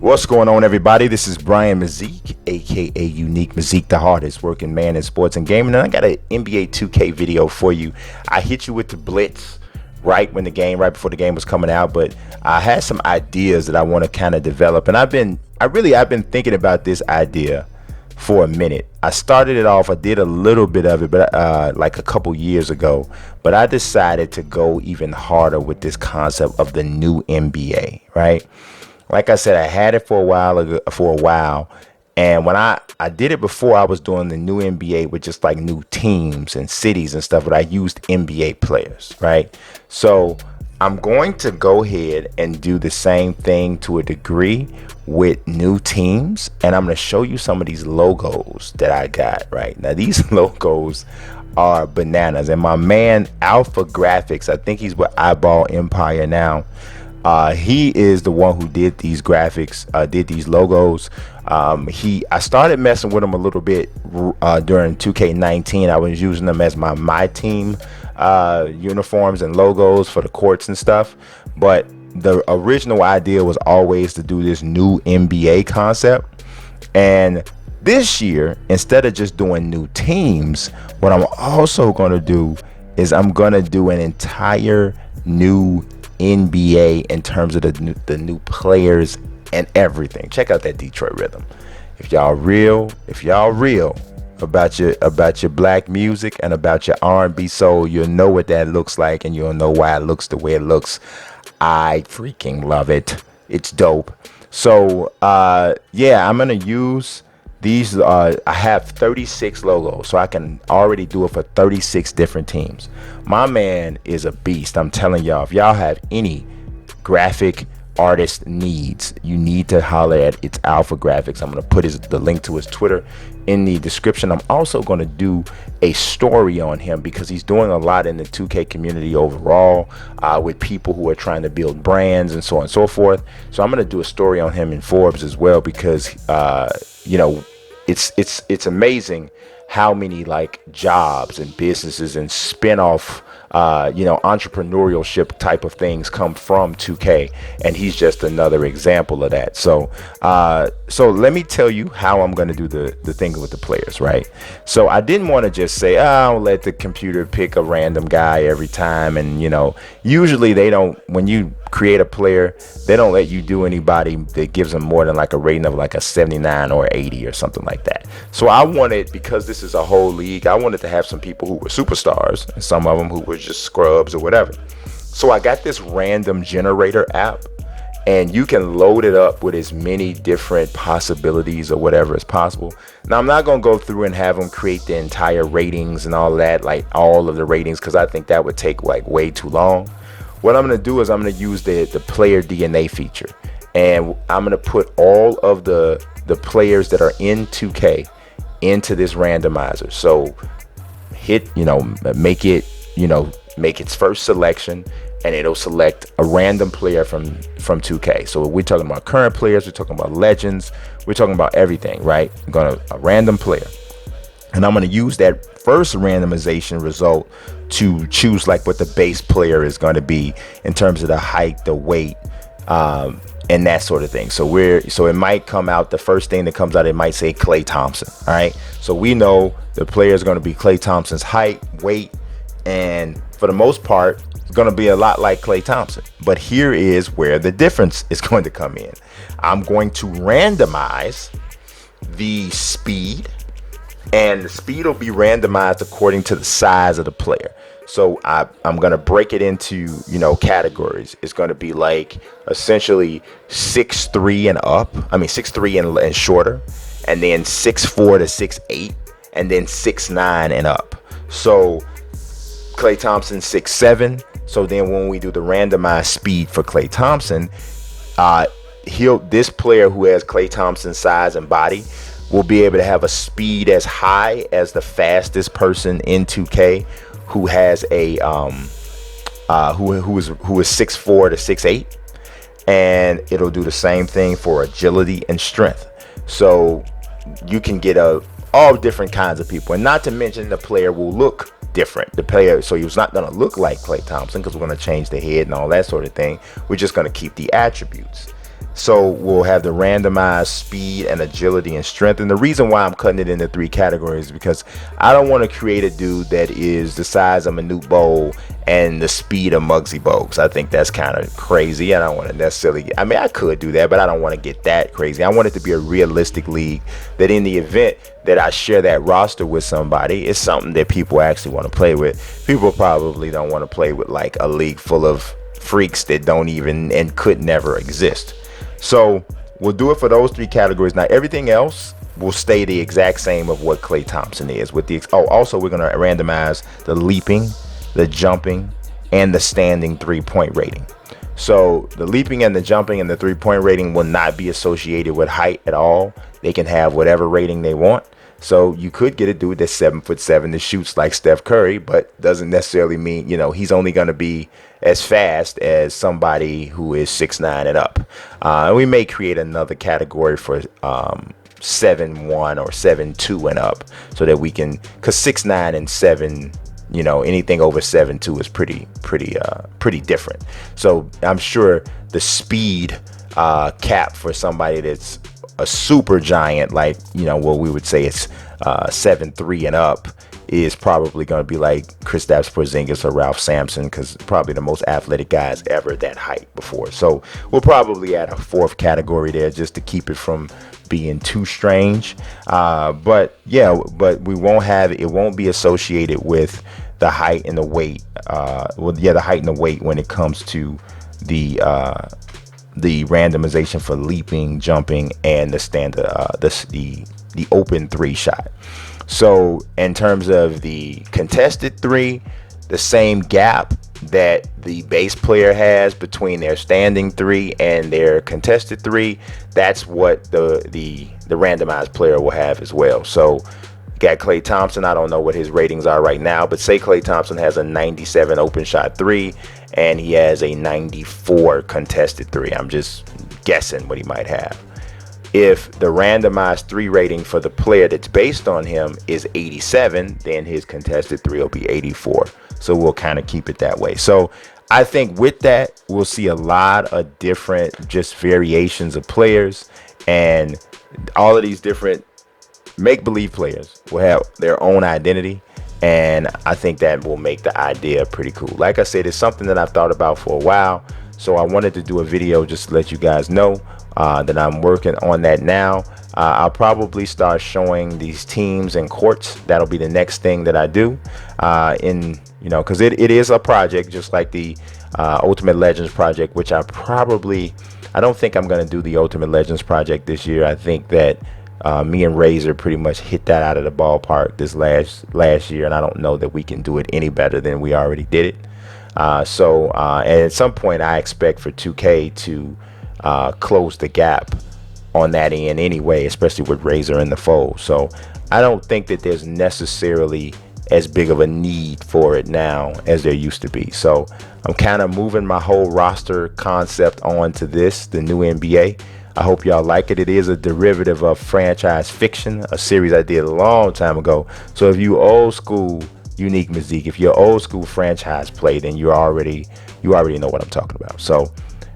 What's going on, everybody? This is Brian Mazik, aka Unique Mazik, the hardest working man in sports and gaming. And I got an NBA 2K video for you. I hit you with the blitz right before the game was coming out, but I had some ideas that I want to kind of develop, and I've been thinking about this idea for a minute. I started it off. I did a little bit of it, but like a couple years ago. But I decided to go even harder with this concept of the new NBA, right? Like I said, I had it for a while, and when I did it before, I was doing the new NBA with just like new teams and cities and stuff, but I used NBA players, right? So I'm going to go ahead and do the same thing to a degree with new teams, and I'm going to show you some of these logos that I got. Right now, these logos are bananas, and my man Alpha Graphics, I think he's with Eyeball Empire now. He is the one who did these graphics, did these logos. I started messing with him a little bit during 2K19. I was using them as my team uniforms and logos for the courts and stuff. But the original idea was always to do this new NBA concept. And this year, instead of just doing new teams, what I'm also going to do is I'm going to do an entire new NBA in terms of the new players and everything. Check out that Detroit Rhythm. If y'all real about your black music and about your R&B soul, you'll know what that looks like, and you'll know why it looks the way it looks. I freaking love it. It's dope. So yeah, I'm gonna use these. I have 36 logos, so I can already do it for 36 different teams. My man is a beast. I'm telling y'all, if y'all have any graphic artist needs, you need to holler at It's Alpha Graphics. I'm going to put the link to his Twitter in the description. I'm also going to do a story on him because he's doing a lot in the 2K community overall, with people who are trying to build brands and so on and so forth. So I'm going to do a story on him in Forbes as well, because it's amazing how many like jobs and businesses and spin-off entrepreneurship type of things come from 2K, and he's just another example of that. So let me tell you how I'm going to do the thing with the players, right? So I didn't want to just say, I'll let the computer pick a random guy every time, and usually they don't, when you create a player, they don't let you do anybody that gives them more than like a rating of like a 79 or 80 or something like that. So I wanted, because this is a whole league, I wanted to have some people who were superstars and some of them who were just scrubs or whatever. So I got this random generator app, and you can load it up with as many different possibilities or whatever as possible. Now, I'm not going to go through and have them create the entire ratings and all that, like all of the ratings, because I think that would take like way too long. What I'm going to do is I'm going to use the player DNA feature, and I'm going to put all of the players that are in 2K into this randomizer. So make its first selection, and it'll select a random player from 2K. So we're talking about current players, we're talking about legends, we're talking about everything, right? I'm going to a random player, and I'm going to use that first randomization result to choose like what the base player is going to be in terms of the height, the weight, and that sort of thing. So it might come out, the first thing that comes out, it might say Klay Thompson. All right. So we know the player is going to be Klay Thompson's height, weight, and for the most part, it's going to be a lot like Klay Thompson. But here is where the difference is going to come in. I'm going to randomize the speed, and the speed will be randomized according to the size of the player. So I'm going to break it into, categories. It's going to be like essentially 6'3" and up. 6'3" and shorter, and then 6'4" to 6'8", and then 6'9" and up. So Klay Thompson 6'7". So then when we do the randomized speed for Klay Thompson, this player who has Klay Thompson's size and body will be able to have a speed as high as the fastest person in 2K who has a who is 6'4" to 6'8", and it'll do the same thing for agility and strength. So you can get all different kinds of people, and not to mention the player will look different. The player, so he's not going to look like Klay Thompson because we're going to change the head and all that sort of thing. We're just going to keep the attributes. So we'll have the randomized speed and agility and strength. And the reason why I'm cutting it into 3 categories is because I don't want to create a dude that is the size of Manute Bol and the speed of Muggsy Bogues. I think that's kind of crazy. I don't want to necessarily, I mean, I could do that, but I don't want to get that crazy. I want it to be a realistic league that in the event that I share that roster with somebody, it's something that people actually want to play with. People probably don't want to play with like a league full of freaks that don't even and could never exist. So we'll do it for those 3 categories. Now everything else will stay the exact same of what Klay Thompson is. With the also we're going to randomize the leaping, the jumping, and the standing 3-point rating. So the leaping and the jumping and the 3-point rating will not be associated with height at all. They can have whatever rating they want. So you could get a dude that's 7'7" that shoots like Steph Curry, but doesn't necessarily mean, you know, he's only going to be as fast as somebody who is 6'9" and up. And we may create another category for 7'1" or 7'2" and up, so that we can, because 6'9" and 7, you know, anything over 7'2" is pretty different. So I'm sure the speed cap for somebody that's a super giant, like, you know, what we would say it's 7'3" and up, is probably going to be like Kristaps Porzingis or Ralph Sampson, because probably the most athletic guys ever at that height before. So we'll probably add a 4th category there just to keep it from being too strange. But yeah, but we won't have, it won't be associated with the height and the weight. The height and the weight when it comes to the randomization for leaping, jumping, and the standard, the open 3 shot. So in terms of the contested 3, the same gap that the base player has between their standing 3 and their contested 3, that's what the randomized player will have as well. So you got Klay Thompson. I don't know what his ratings are right now, but say Klay Thompson has a 97 open shot 3 and he has a 94 contested 3. I'm just guessing what he might have. If the randomized 3 rating for the player that's based on him is 87, then his contested 3 will be 84. So we'll kind of keep it that way. So I think with that, we'll see a lot of different just variations of players, and all of these different make-believe players will have their own identity. And I think that will make the idea pretty cool. Like I said, it's something that I've thought about for a while. So I wanted to do a video just to let you guys know that I'm working on that now. I'll probably start showing these teams and courts. That'll be the next thing that I do. Because it is a project, just like the Ultimate Legends project, which I don't think I'm going to do the Ultimate Legends project this year. I think that me and Razor pretty much hit that out of the ballpark this last year, and I don't know that we can do it any better than we already did it. And at some point I expect for 2K to close the gap on that end anyway, especially with Razor in the fold. So I don't think that there's necessarily as big of a need for it now as there used to be. So I'm kind of moving my whole roster concept onto this, the new NBA. I hope y'all like it. It is a derivative of Franchise Fiction, a series I did a long time ago. So if you old school Unique Mizik, if you're old school franchise play, then you already know what I'm talking about. So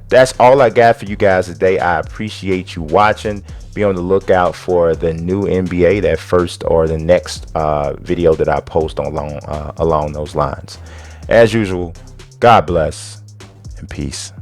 that's all I got for you guys today. I appreciate you watching. Be on the lookout for the new NBA, that first or the next video that I post along those lines. As usual, God bless and peace.